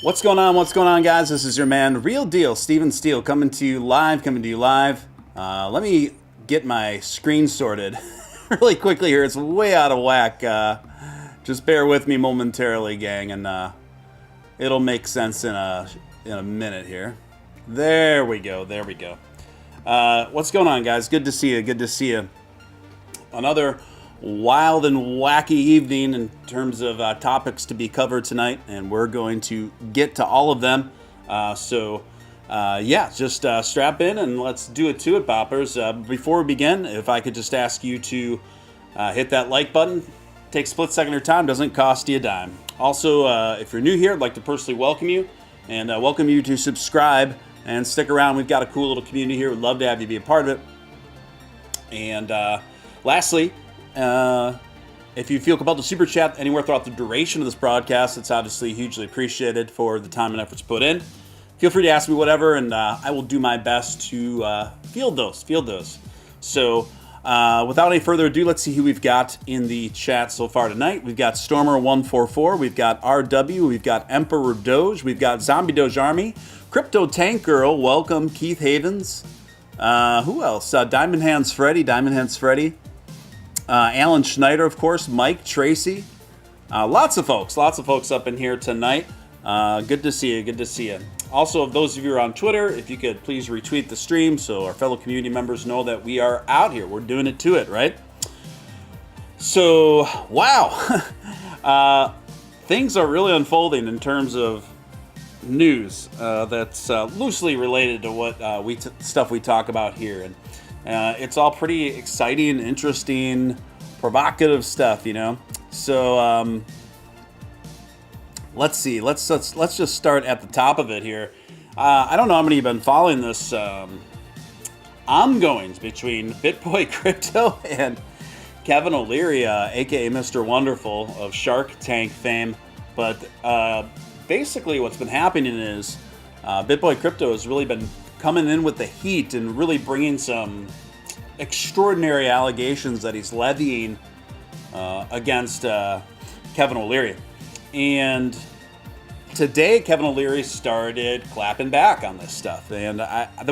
What's going on? What's going on, guys? This is your man, Real Deal, Steele, coming to you live. Let me get my screen sorted really quickly here. It's way out of whack. Just bear with me momentarily, gang, and it'll make sense in a minute here. There we go. What's going on, guys? Good to see you. Another wild and wacky evening in terms of topics to be covered tonight, and we're going to get to all of them. Just strap in and let's do it to it, boppers. Before we begin, if I could just ask you to hit that like button. Takes a split second of your time, doesn't cost you a dime. Also, if you're new here, I'd like to personally welcome you and welcome you to subscribe and stick around. We've got a cool little community here. We'd love to have you be a part of it. And lastly, if you feel compelled to super chat anywhere throughout the duration of this broadcast, it's obviously hugely appreciated for the time and efforts put in. Feel free to ask me whatever, and I will do my best to field those. So, without any further ado, let's see who we've got in the chat so far tonight. We've got Stormer144, we've got RW, we've got Emperor Doge, we've got Zombie Doge Army, Crypto Tank Girl, welcome, Keith Havens. Who else? Diamond Hands Freddy, Alan Schneider, of course, Mike, Tracy. Lots of folks up in here tonight. Good to see you. Also, of those of you who are on Twitter, if you could please retweet the stream so our fellow community members know that we are out here. We're doing it to it, right? So, wow. Things are really unfolding in terms of news that's loosely related to what stuff we talk about here. And it's all pretty exciting, interesting, provocative stuff, you know? So, let's see. Let's just start at the top of it here. I don't know how many of you have been following this ongoings between Bitboy Crypto and Kevin O'Leary, aka Mr. Wonderful of Shark Tank fame. But basically, what's been happening is Bitboy Crypto has really been coming in with the heat and really bringing some extraordinary allegations that he's levying against Kevin O'Leary. And today, Kevin O'Leary started clapping back on this stuff, and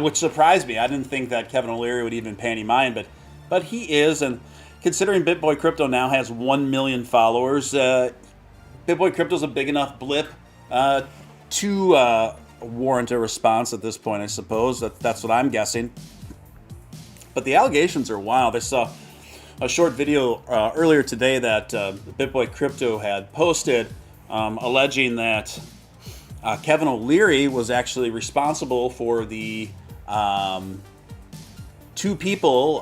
which surprised me. I didn't think that Kevin O'Leary would even pay any mind, but he is. And considering Bitboy Crypto now has 1 million followers, Bitboy Crypto's a big enough blip to warrant a response at this point, I suppose. That's what I'm guessing. But the allegations are wild. I saw a short video earlier today that Bitboy Crypto had posted alleging that Kevin O'Leary was actually responsible for the two people,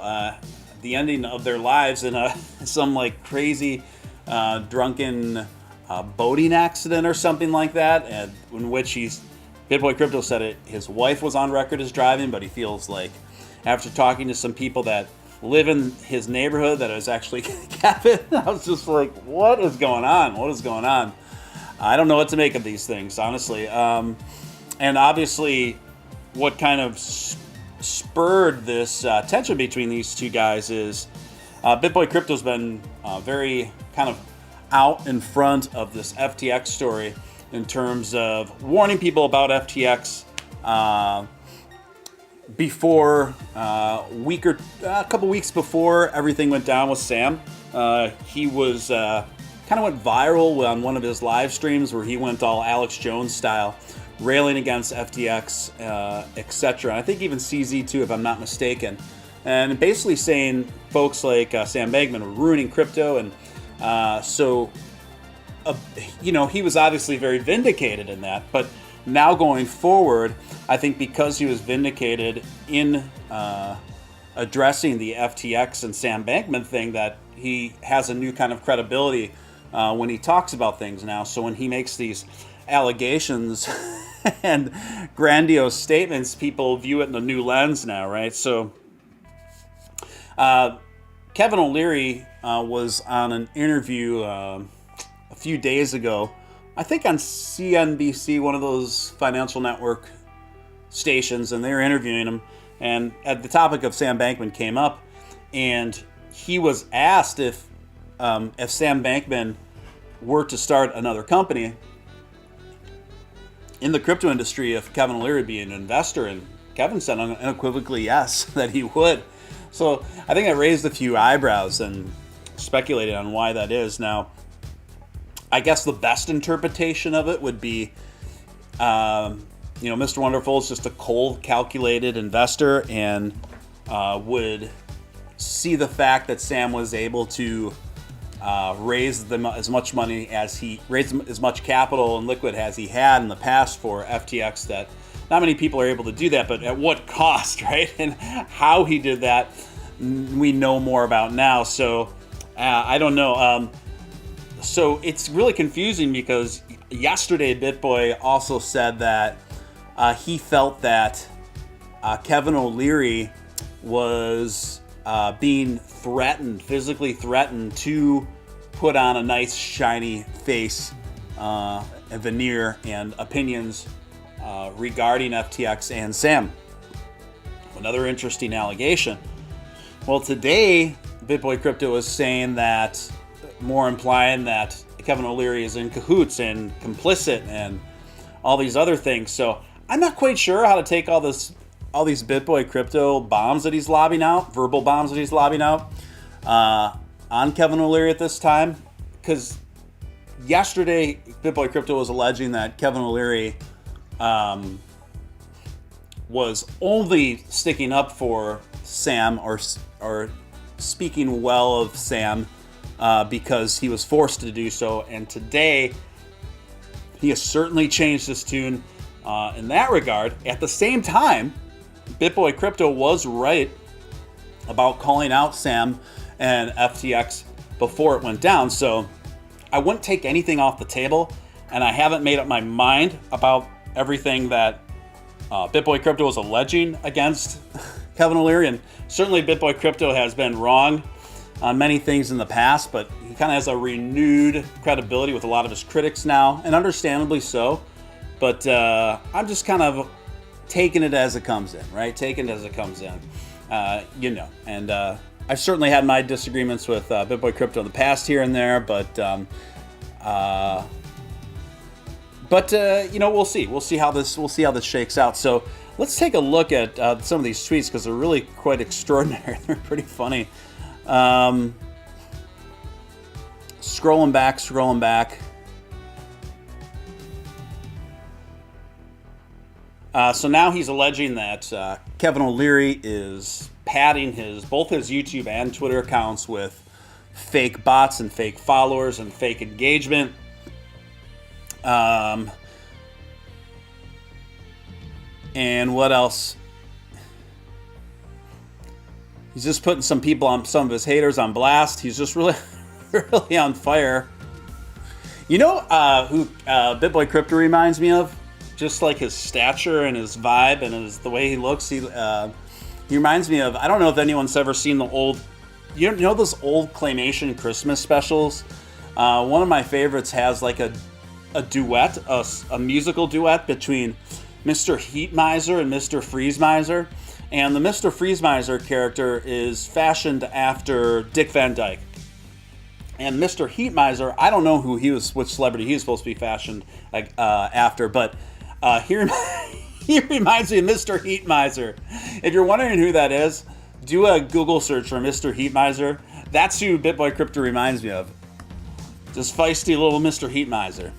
the ending of their lives in some like crazy drunken boating accident or something like that, and in which Bitboy Crypto said his wife was on record as driving, but he feels like after talking to some people that live in his neighborhood that it was actually Kevin. I was just like, what is going on? I don't know what to make of these things, honestly. And obviously, what kind of spurred this tension between these two guys is Bitboy Crypto's been very kind of out in front of this FTX story in terms of warning people about FTX before a couple weeks before everything went down with Sam. He was kind of went viral on one of his live streams where he went all Alex Jones style, railing against FTX, etc. I think even CZ too, if I'm not mistaken, and basically saying folks like Sam Bankman were ruining crypto, and he was obviously very vindicated in that. But now going forward, I think because he was vindicated in addressing the FTX and Sam Bankman thing, that he has a new kind of credibility when he talks about things now. So when he makes these allegations and grandiose statements, people view it in a new lens now, right? So Kevin O'Leary was on an interview a few days ago, I think on CNBC, one of those financial network stations, and they were interviewing him, and at the topic of Sam Bankman came up, and he was asked if Sam Bankman were to start another company, in the crypto industry if Kevin O'Leary would be an investor, and Kevin said unequivocally yes, that he would. So I think I raised a few eyebrows and speculated on why that is. Now, I guess the best interpretation of it would be, Mr. Wonderful is just a cold, calculated investor and would see the fact that Sam was able to raise as much money as he raised, as much capital and liquid as he had in the past for FTX, that not many people are able to do that, but at what cost, right? And how he did that, we know more about now. So I don't know. So it's really confusing because yesterday Bitboy also said that he felt that Kevin O'Leary was being threatened, physically threatened, to put on a nice shiny face, a veneer, and opinions regarding FTX and Sam. Another interesting allegation. Well, today Bitboy Crypto is saying that, more implying that Kevin O'Leary is in cahoots and complicit and all these other things. So I'm not quite sure how to take all these Bitboy Crypto bombs that he's lobbing out, verbal bombs that he's lobbing out on Kevin O'Leary at this time. Because yesterday, Bitboy Crypto was alleging that Kevin O'Leary was only sticking up for Sam or speaking well of Sam because he was forced to do so. And today, he has certainly changed his tune in that regard. At the same time, Bitboy Crypto was right about calling out Sam and FTX before it went down. So I wouldn't take anything off the table, and I haven't made up my mind about everything that Bitboy Crypto is alleging against Kevin O'Leary. And certainly Bitboy Crypto has been wrong on many things in the past, but he kind of has a renewed credibility with a lot of his critics now, and understandably so. But I'm just kind of taking it as it comes in, right? Taking it as it comes in, And I've certainly had my disagreements with Bitboy Crypto in the past here and there, but we'll see. We'll see how this shakes out. So let's take a look at some of these tweets, because they're really quite extraordinary. They're pretty funny. Scrolling back. So now he's alleging that Kevin O'Leary is padding both his YouTube and Twitter accounts with fake bots and fake followers and fake engagement. And what else? He's just putting some of his haters on blast. He's just really, really on fire. You know who Bitboy Crypto reminds me of? Just like his stature and his vibe and the way he looks. He reminds me of, I don't know if anyone's ever seen the old, you know those old claymation Christmas specials? One of my favorites has like a duet, a musical duet between Mr. Heat Miser and Mr. Freeze Miser. And the Mr. Freeze Miser character is fashioned after Dick Van Dyke. And Mr. Heat Miser, I don't know which celebrity he was supposed to be fashioned after, but he reminds me of Mr. Heat Miser. If you're wondering who that is, do a Google search for Mr. Heat Miser. That's who Bitboy Crypto reminds me of. Just feisty little Mr. Heat Miser.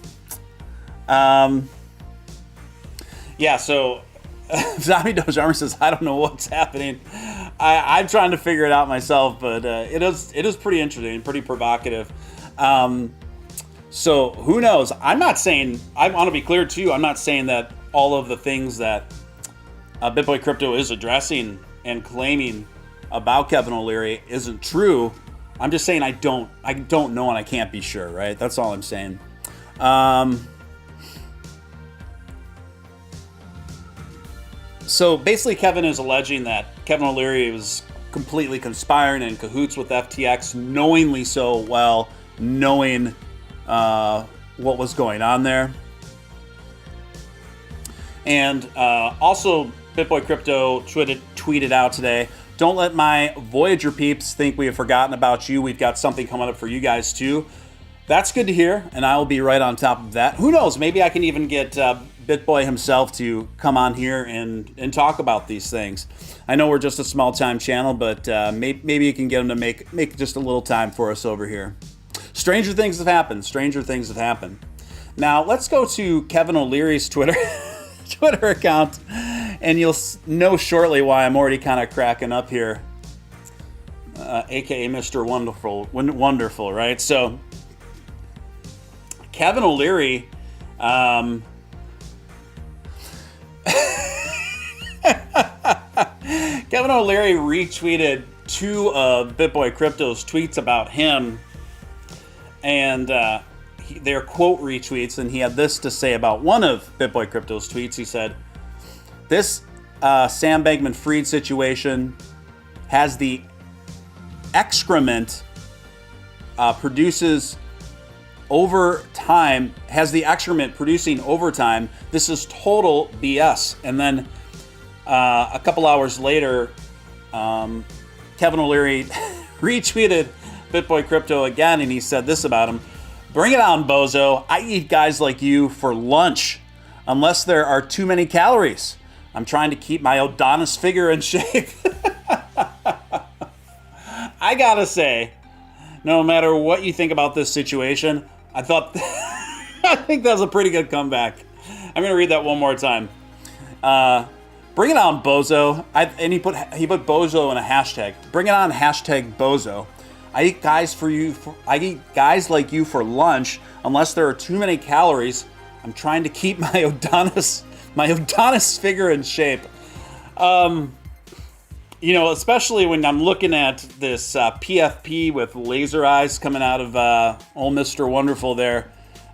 So Zombie Doge Armor says, I don't know what's happening. I'm trying to figure it out myself, but it is pretty interesting, pretty provocative. So who knows? I'm not saying, I want to be clear too, I'm not saying that all of the things that Bitboy Crypto is addressing and claiming about Kevin O'Leary isn't true. I'm just saying I don't know and I can't be sure, right? That's all I'm saying. So basically Kevin is alleging that Kevin O'Leary was completely conspiring in cahoots with FTX, knowingly so, while knowing what was going on there. And also Bitboy Crypto tweeted out today, don't let my Voyager peeps think we have forgotten about you. We've got something coming up for you guys too. That's good to hear, and I will be right on top of that. Who knows? Maybe I can even get Bitboy himself to come on here and talk about these things. I know we're just a small time channel, but maybe you can get him to make just a little time for us over here. Stranger things have happened. Stranger things have happened. Now let's go to Kevin O'Leary's Twitter account, and you'll know shortly why I'm already kind of cracking up here. AKA Mr. Wonderful, right? So Kevin O'Leary, Kevin O'Leary retweeted two of Bitboy Crypto's tweets about him, and they're quote retweets, and he had this to say about one of Bitboy Crypto's tweets. He said, "This Sam Bankman-Fried situation has the excrement produces over time, has the excrement producing over time. This is total BS." And then a couple hours later, Kevin O'Leary retweeted Bitboy Crypto again, and he said this about him: "Bring it on, bozo. I eat guys like you for lunch, unless there are too many calories. I'm trying to keep my Adonis figure in shape." I gotta say, no matter what you think about this situation, I think that was a pretty good comeback. I'm gonna read that one more time. Bring it on, bozo. And he put bozo in a hashtag. Bring it on, hashtag bozo. I eat guys like you for lunch, unless there are too many calories. I'm trying to keep my Adonis figure in shape. You know, especially when I'm looking at this PFP with laser eyes coming out of old Mr. Wonderful there,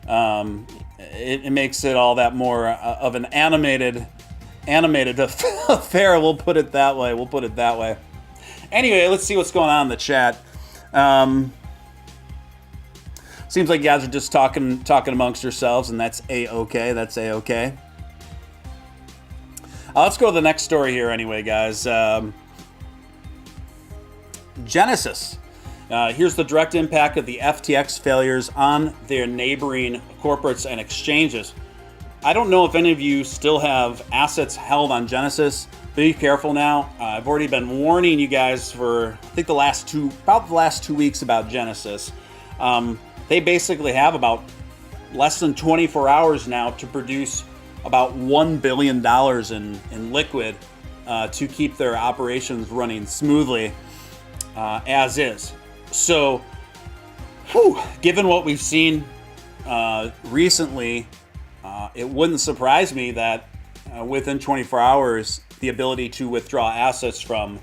it makes it all that more of an animated affair. We'll put it that way. Anyway, let's see what's going on in the chat. Seems like you guys are just talking amongst yourselves, and that's a-okay. That's a-okay. Let's go to the next story here anyway, guys. Genesis. Here's the direct impact of the FTX failures on their neighboring corporates and exchanges. I don't know if any of you still have assets held on Genesis. Be careful now. I've already been warning you guys for, I think, the last 2 weeks about Genesis. They basically have about less than 24 hours now to produce about $1 billion in liquid to keep their operations running smoothly as is. So, given what we've seen recently, it wouldn't surprise me that within 24 hours, the ability to withdraw assets from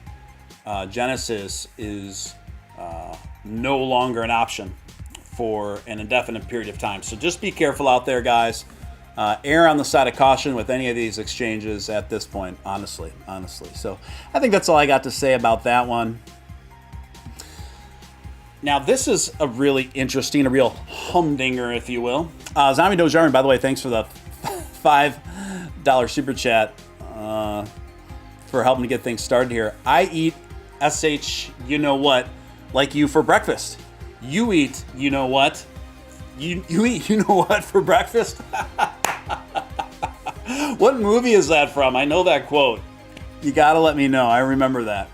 Genesis is no longer an option for an indefinite period of time. So just be careful out there, guys. Err on the side of caution with any of these exchanges at this point, honestly. So I think that's all I got to say about that one. Now, this is a really interesting, a real humdinger, if you will. Zombie Doge Army, by the way, thanks for the $5 super chat for helping to get things started here. I eat SH, you know what, like you for breakfast. You eat, you know what? You eat, you know what, for breakfast? What movie is that from? I know that quote. You gotta let me know. I remember that.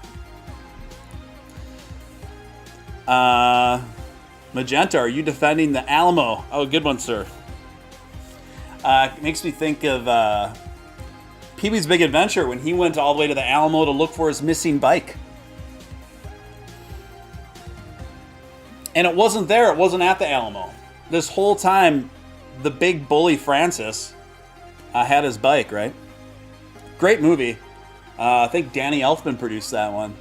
Magenta, are you defending the Alamo? Oh, good one, sir. It makes me think of Pee-wee's Big Adventure when he went all the way to the Alamo to look for his missing bike. And it wasn't there. It wasn't at the Alamo. This whole time, the big bully Francis had his bike, right? Great movie. I think Danny Elfman produced that one.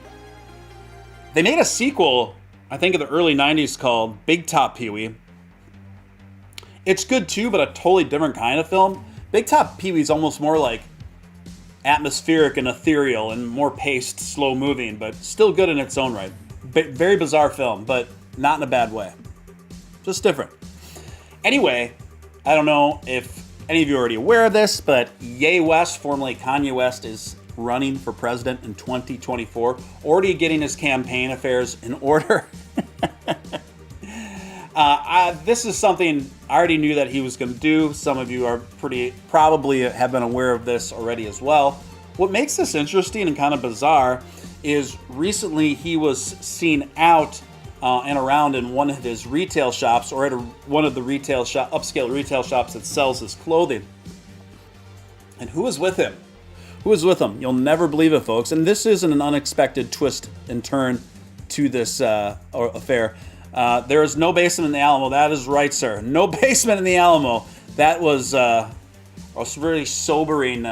They made a sequel, I think in the early 90s, called Big Top Pee-wee. It's good too, but a totally different kind of film. Big Top Pee-wee's almost more like atmospheric and ethereal and more paced, slow moving, but still good in its own right. Very bizarre film, but not in a bad way. Just different. Anyway, I don't know if any of you are already aware of this, but Ye West, formerly Kanye West, is running for president in 2024, already getting his campaign affairs in order. This is something I already knew that he was going to do. Some of you are probably have been aware of this already as well. What makes this interesting and kind of bizarre is recently he was seen out and around in one of his retail shops, or at one of the upscale retail shops that sells his clothing. And who was with him? Who was with him? You'll never believe it, folks. And this isn't an unexpected twist and turn to this affair. There is no basement in the Alamo. That is right, sir. No basement in the Alamo. That was a really sobering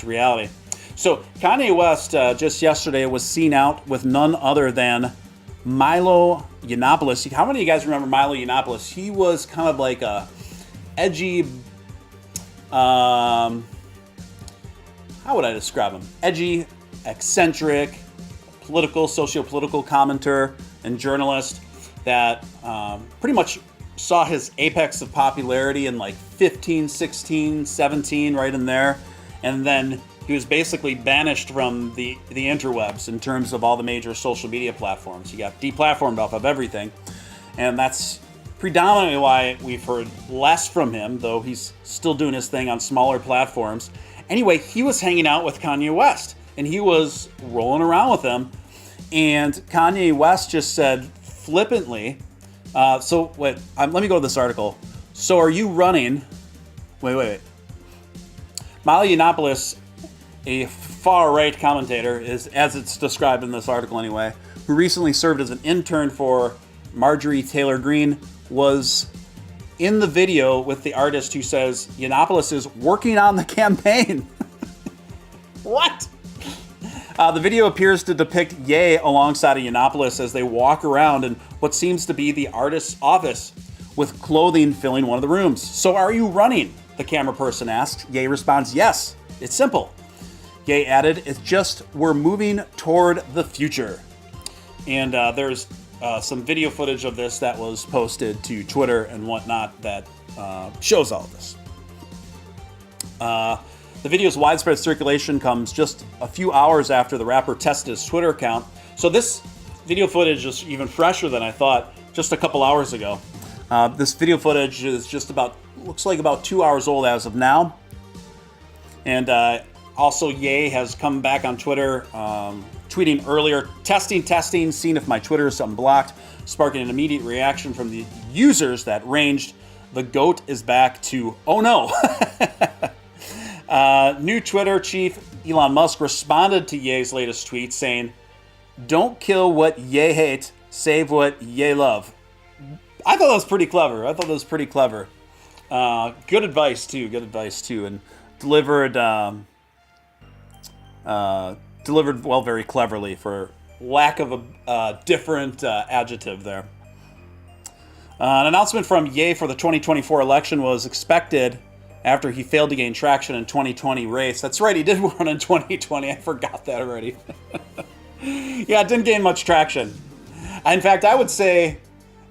reality. So Kanye West just yesterday was seen out with none other than Milo Yiannopoulos. How many of you guys remember Milo Yiannopoulos? He was kind of like a edgy, how would I describe him? Edgy, eccentric, socio-political commentator and journalist that pretty much saw his apex of popularity in like 15, 16, 17, right in there. And then he was basically banished from the interwebs in terms of all the major social media platforms. He got deplatformed off of everything. And that's predominantly why we've heard less from him, though he's still doing his thing on smaller platforms. Anyway, he was hanging out with Kanye West, and he was rolling around with him. And Kanye West just said flippantly, let me go to this article. So are you running... Wait. Milo Yiannopoulos, a far-right commentator, is, as it's described in this article anyway, who recently served as an intern for Marjorie Taylor Greene, was in the video with the artist who says Yiannopoulos is working on the campaign. What? The video appears to depict Ye alongside of Yiannopoulos as they walk around in what seems to be the artist's office, with clothing filling one of the rooms. So are you running? The camera person asks. Ye responds, yes. It's simple. Ye added, it's just we're moving toward the future. And there's some video footage of this that was posted to Twitter and whatnot that shows all of this. The video's widespread circulation comes just a few hours after the rapper tested his Twitter account. So this video footage is even fresher than I thought, just a couple hours ago. This video footage is looks like about 2 hours old as of now. And also Ye has come back on Twitter, tweeting earlier, testing, seeing if my Twitter is unblocked, sparking an immediate reaction from the users that ranged, the GOAT is back, to, oh no. New Twitter chief Elon Musk responded to Ye's latest tweet saying, don't kill what Ye hate, save what Ye love. I thought that was pretty clever. Good advice too, and delivered very cleverly, for lack of a different adjective there. An announcement from Ye for the 2024 election was expected after he failed to gain traction in 2020 race. That's right, he did run in 2020. I forgot that already. Yeah, it didn't gain much traction. In fact, I would say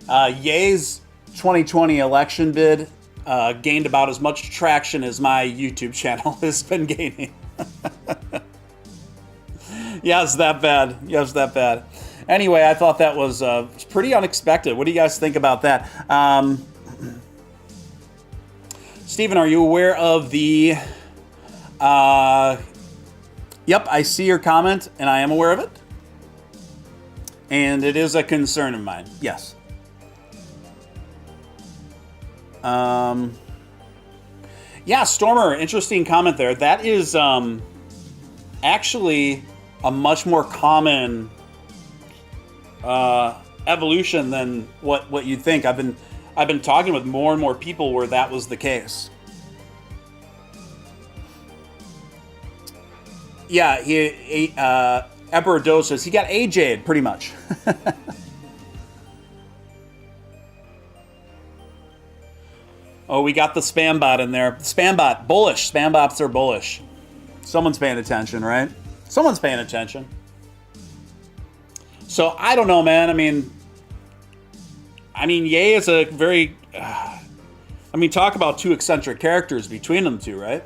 Ye's 2020 election bid gained about as much traction as my YouTube channel has been gaining. Yes, that bad. Anyway, I thought that was pretty unexpected. What do you guys think about that? Stephen, are you aware of the... Yep, I see your comment, and I am aware of it. And it is a concern of mine, yes. Yeah, Stormer, interesting comment there. That is actually a much more common evolution than what you'd think. I've been talking with more and more people where that was the case. Yeah, Emperor Doge says he got AJ'd pretty much. Oh, we got the spam bot in there. Spam bot, bullish. Spam bots are bullish. Someone's paying attention, right? Someone's paying attention. So, I don't know, man. I mean, Ye is a very... talk about two eccentric characters between them two, right?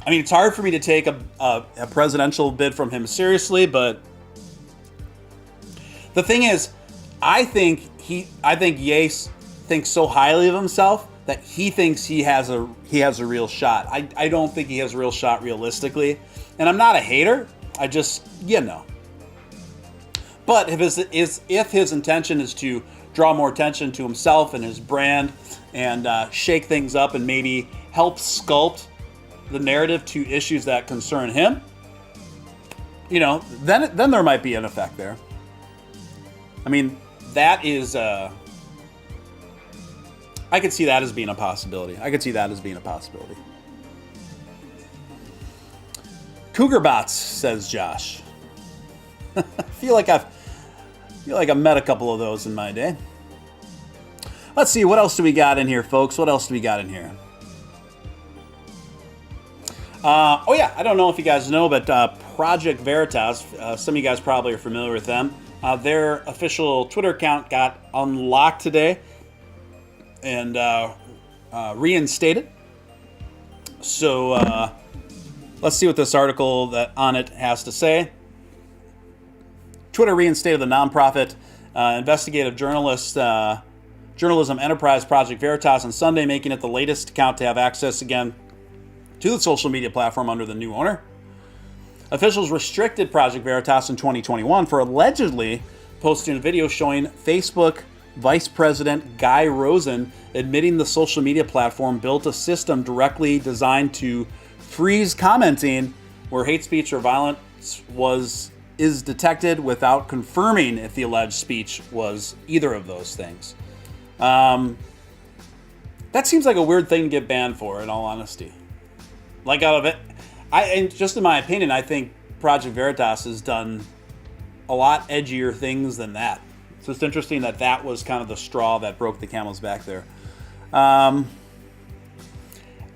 It's hard for me to take a presidential bid from him seriously, but... The thing is, I think Yace thinks so highly of himself that he thinks he has a real shot. I don't think he has a real shot realistically, and I'm not a hater. I just But if his intention is to draw more attention to himself and his brand, and shake things up and maybe help sculpt the narrative to issues that concern him, then there might be an effect there. I mean, that is, I could see that as being a possibility. Cougar bots, says Josh. I feel like I've met a couple of those in my day. Let's see, what else do we got in here, folks? What else do we got in here? I don't know if you guys know, but Project Veritas, some of you guys probably are familiar with them. Their official Twitter account got unlocked today and reinstated. So let's see what this article that on it has to say. Twitter reinstated the nonprofit investigative journalism enterprise Project Veritas on Sunday, making it the latest account to have access again to the social media platform under the new owner. Officials restricted Project Veritas in 2021 for allegedly posting a video showing Facebook Vice President Guy Rosen admitting the social media platform built a system directly designed to freeze commenting where hate speech or violence is detected without confirming if the alleged speech was either of those things. That seems like a weird thing to get banned for, in all honesty. Like, out of it, and just in my opinion, I think Project Veritas has done a lot edgier things than that. So it's interesting that was kind of the straw that broke the camel's back there.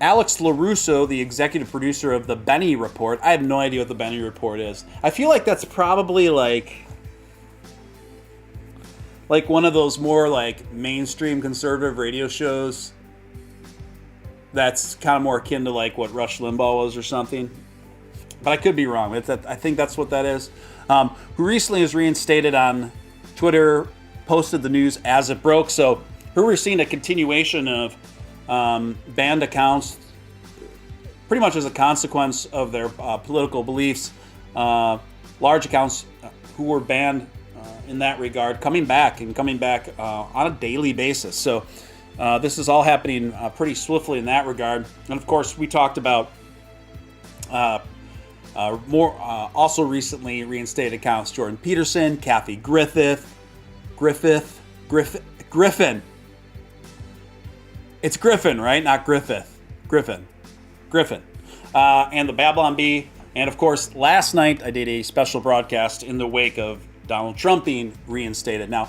Alex LaRusso, the executive producer of the Benny Report. I have no idea what the Benny Report is. I feel like that's probably like one of those more like mainstream conservative radio shows that's kind of more akin to like what Rush Limbaugh was or something. But I could be wrong. I think that's what that is. Who recently was reinstated on Twitter, posted the news as it broke. So here we're seeing a continuation of banned accounts pretty much as a consequence of their political beliefs. Large accounts who were banned in that regard coming back on a daily basis. So this is all happening pretty swiftly in that regard. And of course, we talked about more also recently reinstated accounts: Jordan Peterson, Kathy Griffin. It's Griffin, right? Not Griffith. Griffin. And the Babylon Bee. And of course, last night I did a special broadcast in the wake of Donald Trump being reinstated. Now,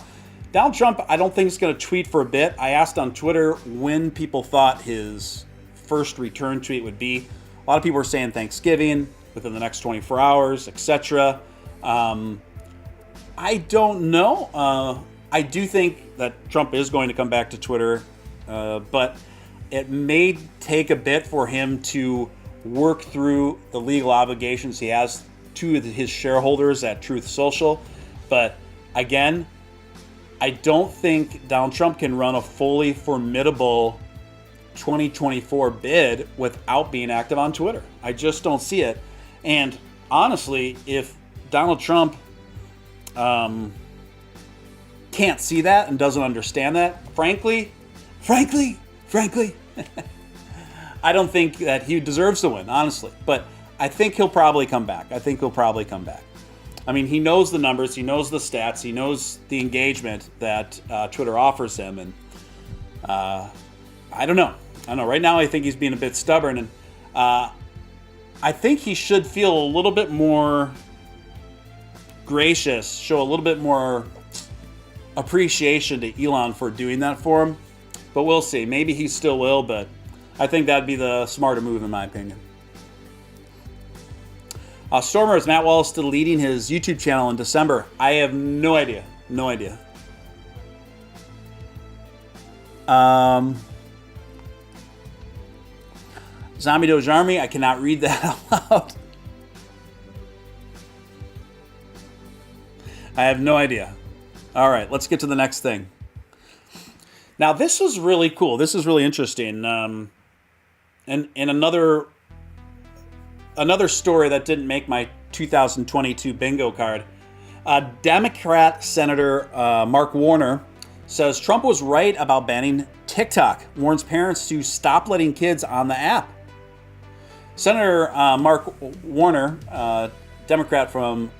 Donald Trump, I don't think is going to tweet for a bit. I asked on Twitter when people thought his first return tweet would be. A lot of people were saying Thanksgiving, within the next 24 hours, etc. I don't know. I do think that Trump is going to come back to Twitter, but it may take a bit for him to work through the legal obligations he has to his shareholders at Truth Social. But again, I don't think Donald Trump can run a fully formidable 2024 bid without being active on Twitter. I just don't see it. And honestly, if Donald Trump can't see that and doesn't understand that, frankly, I don't think that he deserves to win, honestly. But I think he'll probably come back. I mean, he knows the numbers, he knows the stats, he knows the engagement that Twitter offers him. And I don't know. Right now, I think he's being a bit stubborn. And I think he should feel a little bit more gracious, show a little bit more appreciation to Elon for doing that for him. But we'll see. Maybe he still will, but I think that'd be the smarter move in my opinion. Stormer, is Matt Wallace still leading his YouTube channel in December? I have no idea. Zombie Doge Army, I cannot read that out loud. I have no idea. All right, let's get to the next thing. Now, this is really cool. This is really interesting. And another story that didn't make my 2022 bingo card. Democrat Senator Mark Warner says Trump was right about banning TikTok, warns parents to stop letting kids on the app. Senator Mark Warner, Democrat from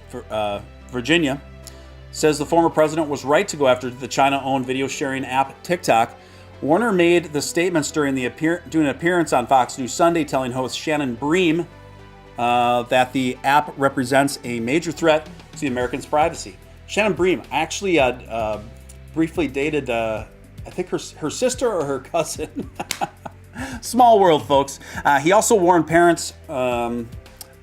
Virginia, says the former president was right to go after the China-owned video sharing app TikTok. Warner made the statements during an appearance on Fox News Sunday, telling host Shannon Bream that the app represents a major threat to the Americans' privacy. Shannon Bream actually briefly dated, I think her sister or her cousin. Small world, folks. He also warned parents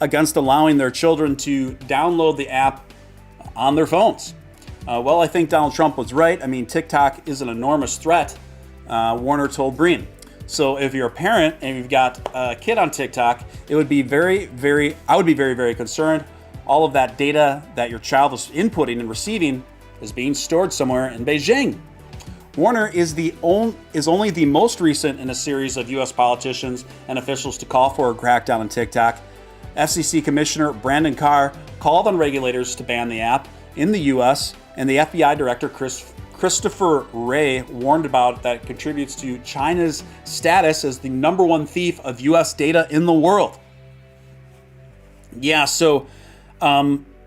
against allowing their children to download the app on their phones. Well, I think Donald Trump was right. I mean, TikTok is an enormous threat, Warner told Bream. So if you're a parent and you've got a kid on TikTok, I would be very, very concerned. All of that data that your child is inputting and receiving is being stored somewhere in Beijing. Warner is only the most recent in a series of U.S. politicians and officials to call for a crackdown on TikTok. FCC Commissioner Brandon Carr called on regulators to ban the app in the U.S., and the FBI Director Christopher Wray warned about that contributes to China's status as the number one thief of U.S. data in the world. Yeah, so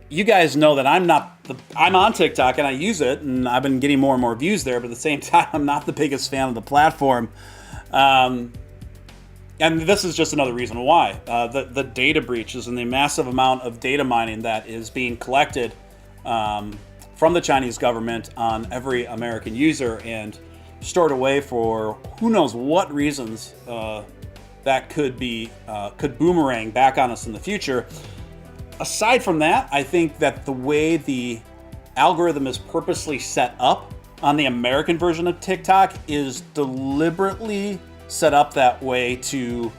you guys know that I'm on TikTok and I use it, and I've been getting more and more views there, but at the same time, I'm not the biggest fan of the platform. And this is just another reason why. The data breaches and the massive amount of data mining that is being collected from the Chinese government on every American user and stored away for who knows what reasons that could boomerang back on us in the future. Aside from that, I think that the way the algorithm is purposely set up on the American version of TikTok is deliberately set up that way to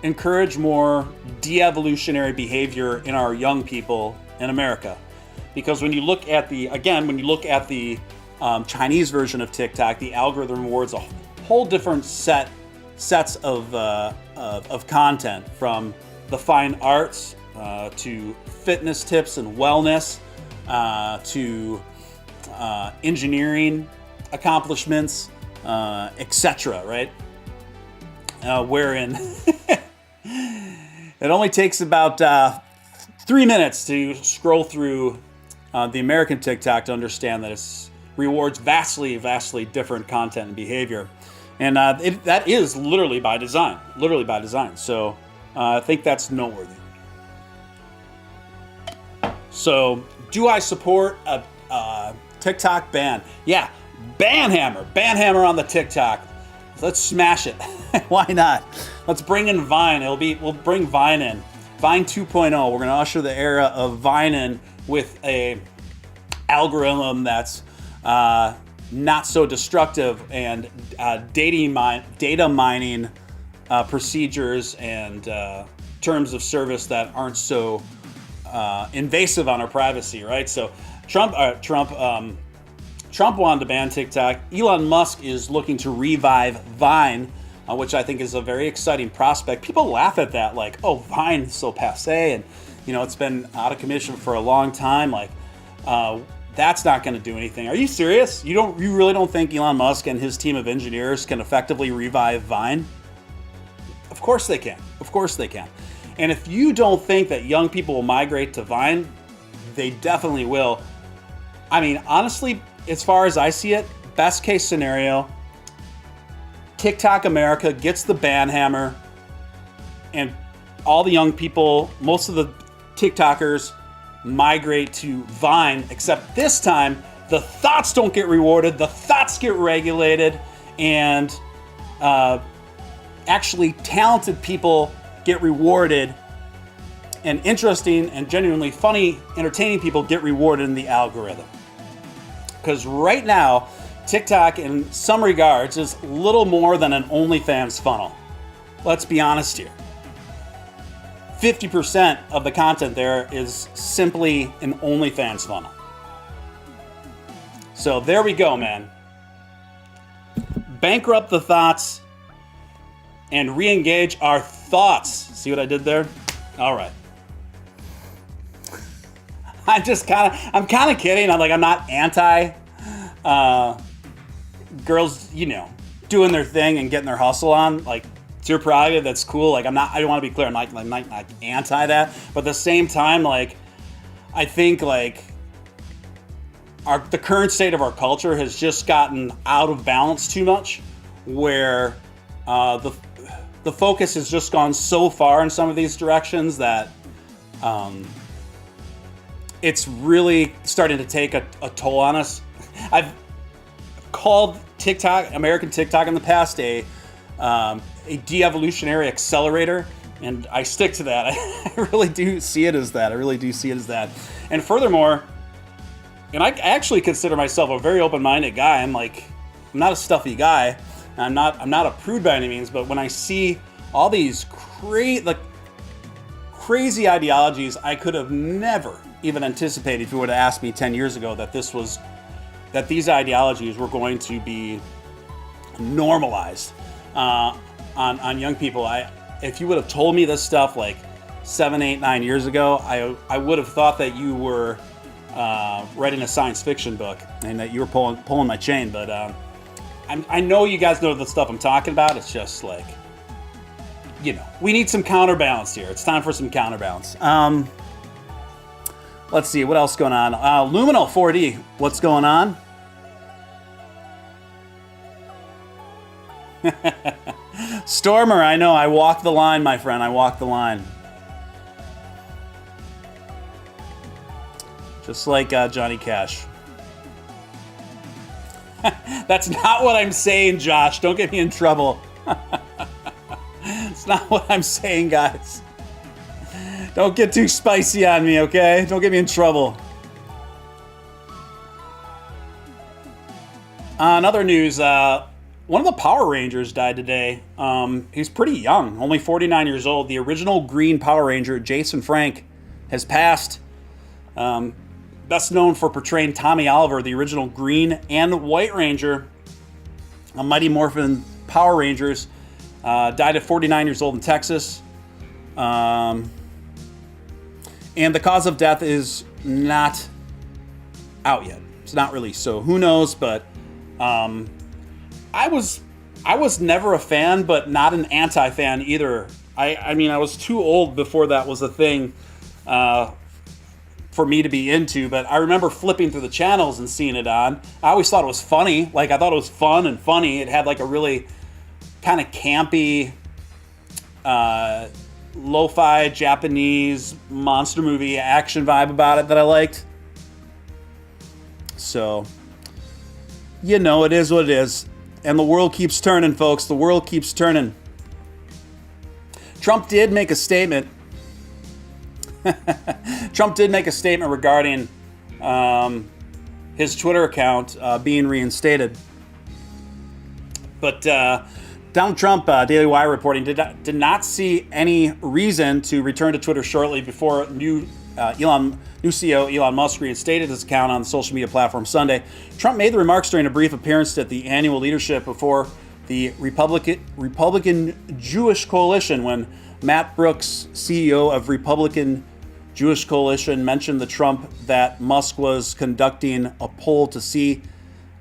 encourage more de-evolutionary behavior in our young people in America. Because when you look at the Chinese version of TikTok, the algorithm rewards a whole different sets of content, from the fine arts to fitness tips and wellness to engineering accomplishments, etc. Right? Wherein it only takes about 3 minutes to scroll through the American TikTok to understand that it rewards vastly different content and behavior. And that is literally by design. So I think that's noteworthy. So do I support a TikTok ban? Yeah, ban hammer on the TikTok. Let's smash it. Why not? Let's bring in Vine. We'll bring Vine in. Vine 2.0. We're going to usher the era of Vine in with a algorithm that's not so destructive, and data mining procedures and terms of service that aren't so invasive on our privacy, right? So Trump wanted to ban TikTok. Elon Musk is looking to revive Vine, which I think is a very exciting prospect. People laugh at that, like, oh, Vine is so passé, and it's been out of commission for a long time. Like, that's not going to do anything. Are you serious? You really don't think Elon Musk and his team of engineers can effectively revive Vine? Of course they can. And if you don't think that young people will migrate to Vine, they definitely will. I mean, honestly, as far as I see it, best case scenario, TikTok America gets the ban hammer, and all the young people, most of the TikTokers, migrate to Vine, except this time the thoughts don't get rewarded, the thoughts get regulated, and actually talented people get rewarded, and interesting and genuinely funny, entertaining people get rewarded in the algorithm. Because right now, TikTok, in some regards, is little more than an OnlyFans funnel. Let's be honest here. 50% of the content there is simply an OnlyFans funnel. So there we go, man. Bankrupt the thoughts and re-engage our thoughts. See what I did there? All right. I'm kind of kidding. I'm not anti girls, doing their thing and getting their hustle on. Like, it's your prerogative. That's cool. Like, I don't want to be clear. I'm not anti that. But at the same time, like, I think like the current state of our culture has just gotten out of balance too much, where the focus has just gone so far in some of these directions that it's really starting to take a toll on us. I've called American TikTok in the past a de-evolutionary accelerator, and I stick to that. I really do see it as that. And furthermore, and I actually consider myself a very open-minded guy. I'm not a stuffy guy. I'm not a prude by any means, but when I see all these crazy ideologies, I could have never even anticipated, if you would have asked me 10 years ago, that these ideologies were going to be normalized on young people. If you would have told me this stuff like 7, 8, 9 years ago, I would have thought that you were writing a science fiction book and that you were pulling my chain. But I know you guys know the stuff I'm talking about. It's just like, we need some counterbalance here. It's time for some counterbalance. Let's see, what else going on? Luminal 4D, what's going on? Stormer, I know, I walked the line, my friend. I walked the line. Just like Johnny Cash. That's not what I'm saying, Josh. Don't get me in trouble. It's not what I'm saying, guys. Don't get too spicy on me, okay? Don't get me in trouble. On other news, one of the Power Rangers died today. He's pretty young, only 49 years old. The original Green Power Ranger, Jason Frank, has passed. Best known for portraying Tommy Oliver, the original Green and White Ranger on Mighty Morphin Power Rangers. Died at 49 years old in Texas. And the cause of death is not out yet. It's not released, so who knows? But I was never a fan, but not an anti-fan either. I mean, I was too old before that was a thing for me to be into. But I remember flipping through the channels and seeing it on. I always thought it was funny. Like, I thought it was fun and funny. It had like a really kind of campy, lo-fi Japanese monster movie action vibe about it that I liked. So, it is what it is. And the world keeps turning, folks. The world keeps turning. Trump did make a statement. Regarding his Twitter account being reinstated. But Donald Trump, Daily Wire reporting, did not see any reason to return to Twitter shortly before new CEO Elon Musk reinstated his account on the social media platform Sunday. Trump made the remarks during a brief appearance at the annual leadership before the Republican Jewish Coalition, when Matt Brooks, CEO of Republican Jewish Coalition, mentioned to Trump that Musk was conducting a poll to see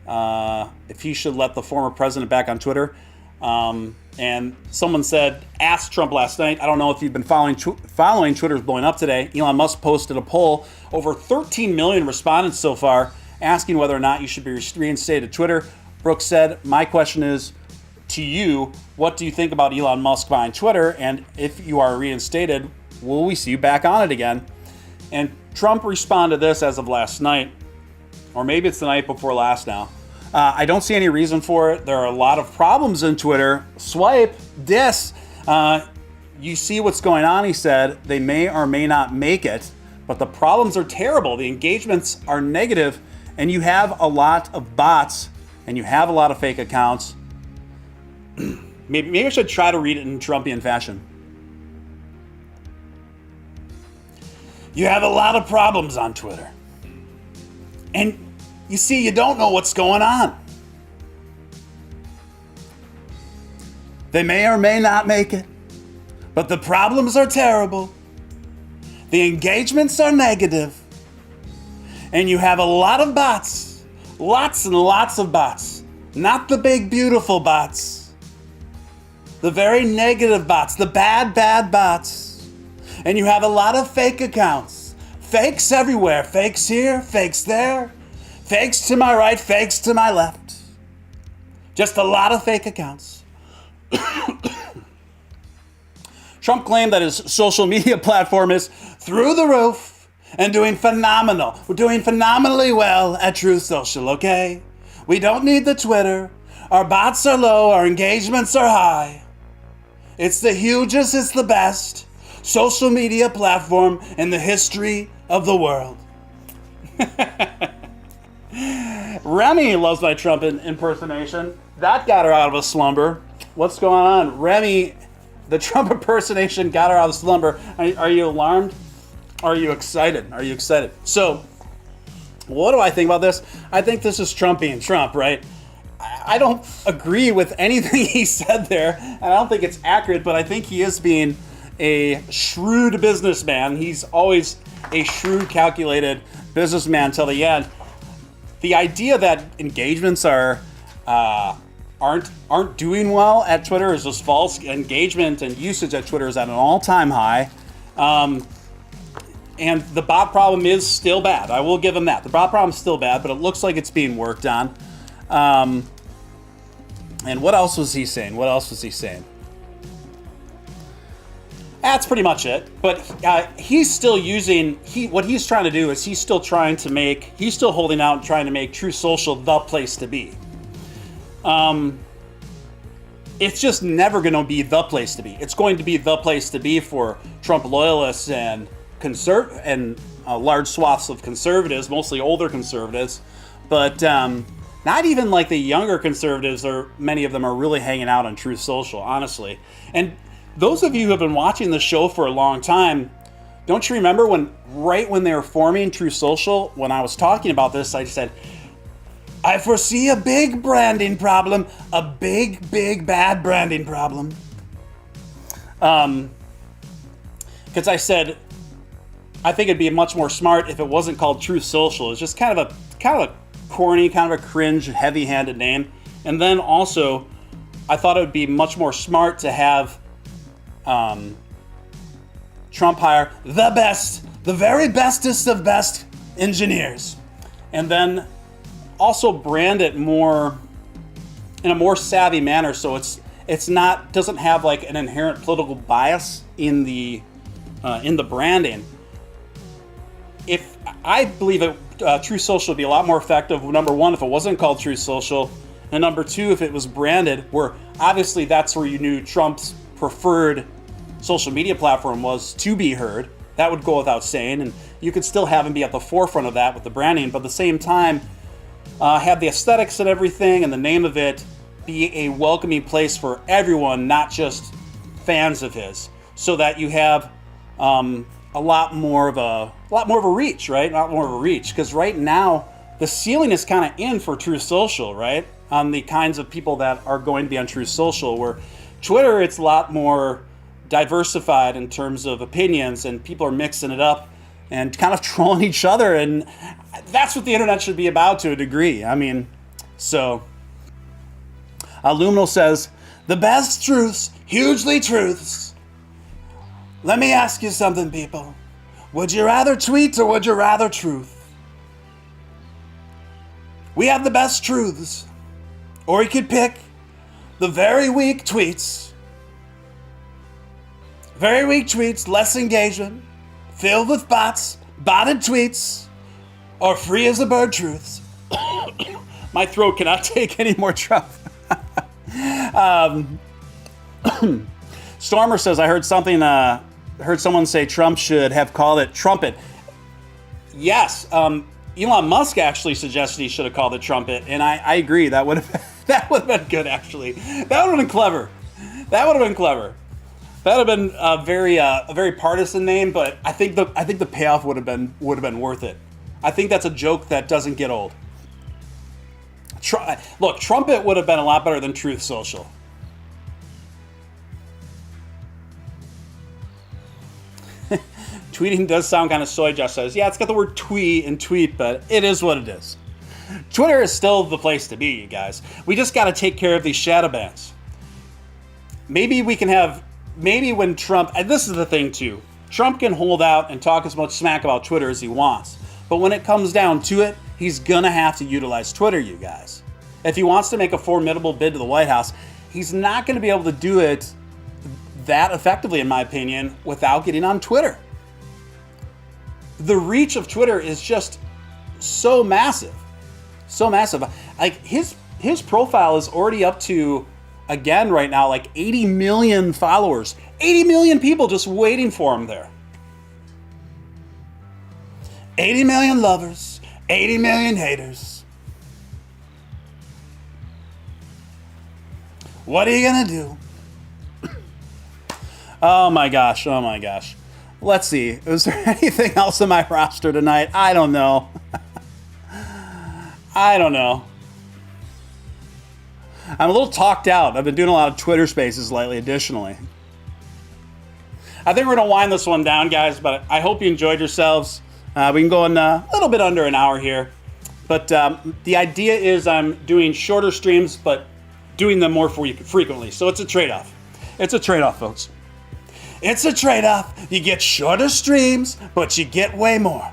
if he should let the former president back on Twitter. And someone asked Trump last night, I don't know if you've been following Twitter's blowing up today. Elon Musk posted a poll, over 13 million respondents so far, asking whether or not you should be reinstated to Twitter. Brooks said, my question is to you, what do you think about Elon Musk buying Twitter? And if you are reinstated, will we see you back on it again? And Trump responded to this as of last night, or maybe it's the night before last now. I don't see any reason for it. There are a lot of problems in Twitter. Swipe, dis. You see what's going on, he said. They may or may not make it, but the problems are terrible. The engagements are negative, and you have a lot of bots, and you have a lot of fake accounts. Maybe I should try to read it in Trumpian fashion. You have a lot of problems on Twitter. And you see, you don't know what's going on. They may or may not make it, but the problems are terrible. The engagements are negative. And you have a lot of bots. Lots and lots of bots. Not the big, beautiful bots. The very negative bots. The bad, bad bots. And you have a lot of fake accounts. Fakes everywhere. Fakes here, fakes there. Fakes to my right, fakes to my left. Just a lot of fake accounts. Trump claimed that his social media platform is through the roof and doing phenomenal. We're doing phenomenally well at Truth Social, okay? We don't need the Twitter. Our bots are low, our engagements are high. It's the hugest, it's the best social media platform in the history of the world. Remy loves my Trump impersonation. That got her out of a slumber. What's going on? Remy, the Trump impersonation got her out of slumber. Are you alarmed? Are you excited? Are you excited? So, what do I think about this? I think this is Trump being Trump, right? I don't agree with anything he said there, and I don't think it's accurate, but I think he is being a shrewd businessman. He's always a shrewd, calculated businessman till the end. The idea that engagements aren't doing well at Twitter is just false. Engagement and usage at Twitter is at an all-time high. And the bot problem is still bad. I will give him that. The bot problem is still bad, but it looks like it's being worked on. And what else was he saying? That's pretty much it. But he's still using, what he's trying to do is he's still holding out and trying to make Truth Social the place to be. It's just never going to be the place to be. It's going to be the place to be for Trump loyalists and large swaths of conservatives, mostly older conservatives, but not even like the younger conservatives, or many of them are really hanging out on Truth Social, honestly. And those of you who have been watching the show for a long time, don't you remember right when they were forming Truth Social, when I was talking about this, I said, I foresee a big branding problem, a big, big, bad branding problem. Because I said, I think it'd be much more smart if it wasn't called Truth Social. It's just kind of a corny, kind of a cringe, heavy-handed name. And then also, I thought it would be much more smart to have Trump hire the best, the very bestest of best engineers, and then also brand it more in a more savvy manner, so doesn't have like an inherent political bias in the branding. If I believe Truth Social would be a lot more effective, number one, if it wasn't called Truth Social, and number two, if it was branded, where obviously that's where you knew Trump's preferred social media platform was to be heard. That would go without saying, and you could still have him be at the forefront of that with the branding, but at the same time, have the aesthetics and everything, and the name of it be a welcoming place for everyone, not just fans of his, so that you have a lot more of a reach, right? Not more of a reach, because right now the ceiling is kind of in for Truth Social, right? On the kinds of people that are going to be on Truth Social, where Twitter, it's a lot more diversified in terms of opinions, and people are mixing it up and kind of trolling each other, and that's what the internet should be about to a degree. I mean, so Luminal says, the best truths, hugely truths. Let me ask you something, people. Would you rather tweet or would you rather truth? We have the best truths, or you could pick the very weak tweets. Very weak tweets, less engagement, filled with bots, botted tweets, or free as a bird truths. My throat cannot take any more Trump. Stormer says, I heard someone say Trump should have called it Trumpet. Yes, Elon Musk actually suggested he should have called it Trumpet, and I agree. That would have been good, actually. That would have been clever. That'd have been a very partisan name, but I think the payoff would have been worth it. I think that's a joke that doesn't get old. Look, Trumpet would have been a lot better than Truth Social. Tweeting does sound kind of soy, Josh says. Yeah, it's got the word twee in tweet, but it is what it is. Twitter is still the place to be, you guys. We just got to take care of these shadow bans. Maybe we can have, maybe when Trump, and this is the thing too, Trump can hold out and talk as much smack about Twitter as he wants. But when it comes down to it, he's going to have to utilize Twitter, you guys. If he wants to make a formidable bid to the White House, he's not going to be able to do it that effectively, in my opinion, without getting on Twitter. The reach of Twitter is just so massive. So massive. Like his profile is already up to, again right now, like 80 million followers. 80 million people just waiting for him there. 80 million lovers, 80 million haters. What are you gonna do? Oh my gosh, oh my gosh. Let's see, is there anything else in my roster tonight? I don't know. I don't know. I'm a little talked out. I've been doing a lot of Twitter spaces lately, additionally. I think we're going to wind this one down, guys, but I hope you enjoyed yourselves. We can go in a little bit under an hour here. But the idea is I'm doing shorter streams, but doing them more frequently. So it's a trade-off. It's a trade-off, folks. It's a trade-off. You get shorter streams, but you get way more.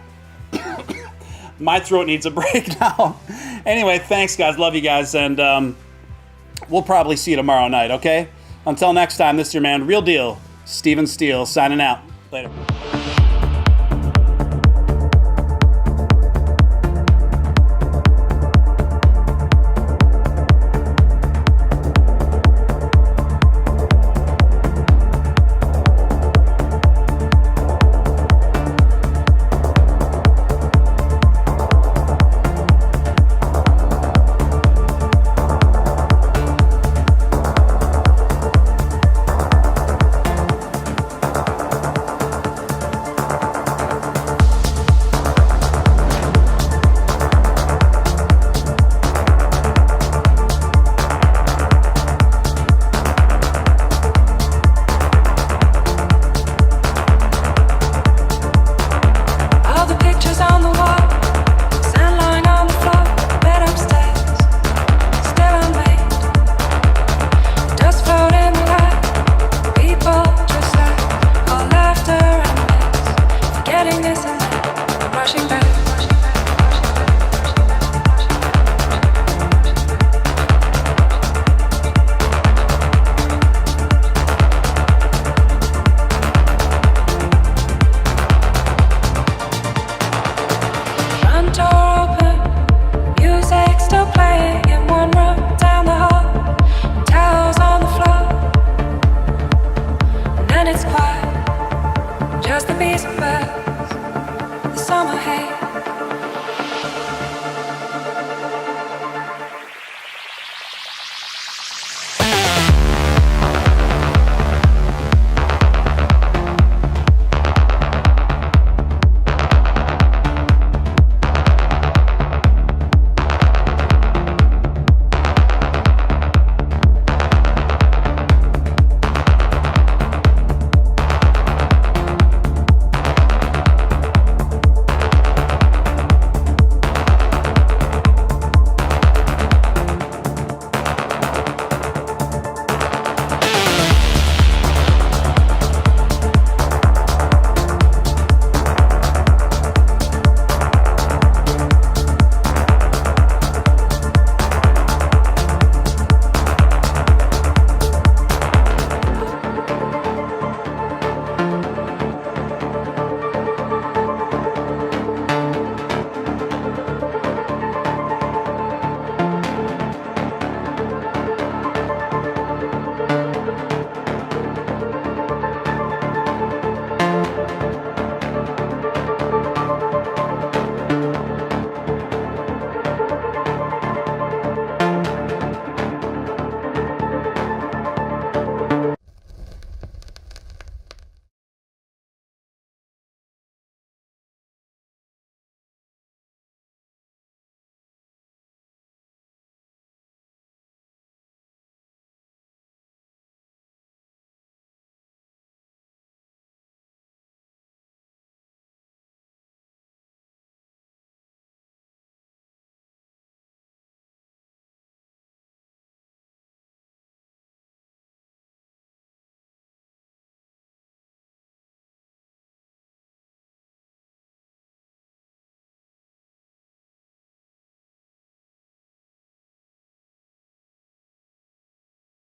My throat needs a break now. Anyway, thanks, guys. Love you guys. And we'll probably see you tomorrow night, okay? Until next time, this is your man, Real Deal, Steele, signing out. Later.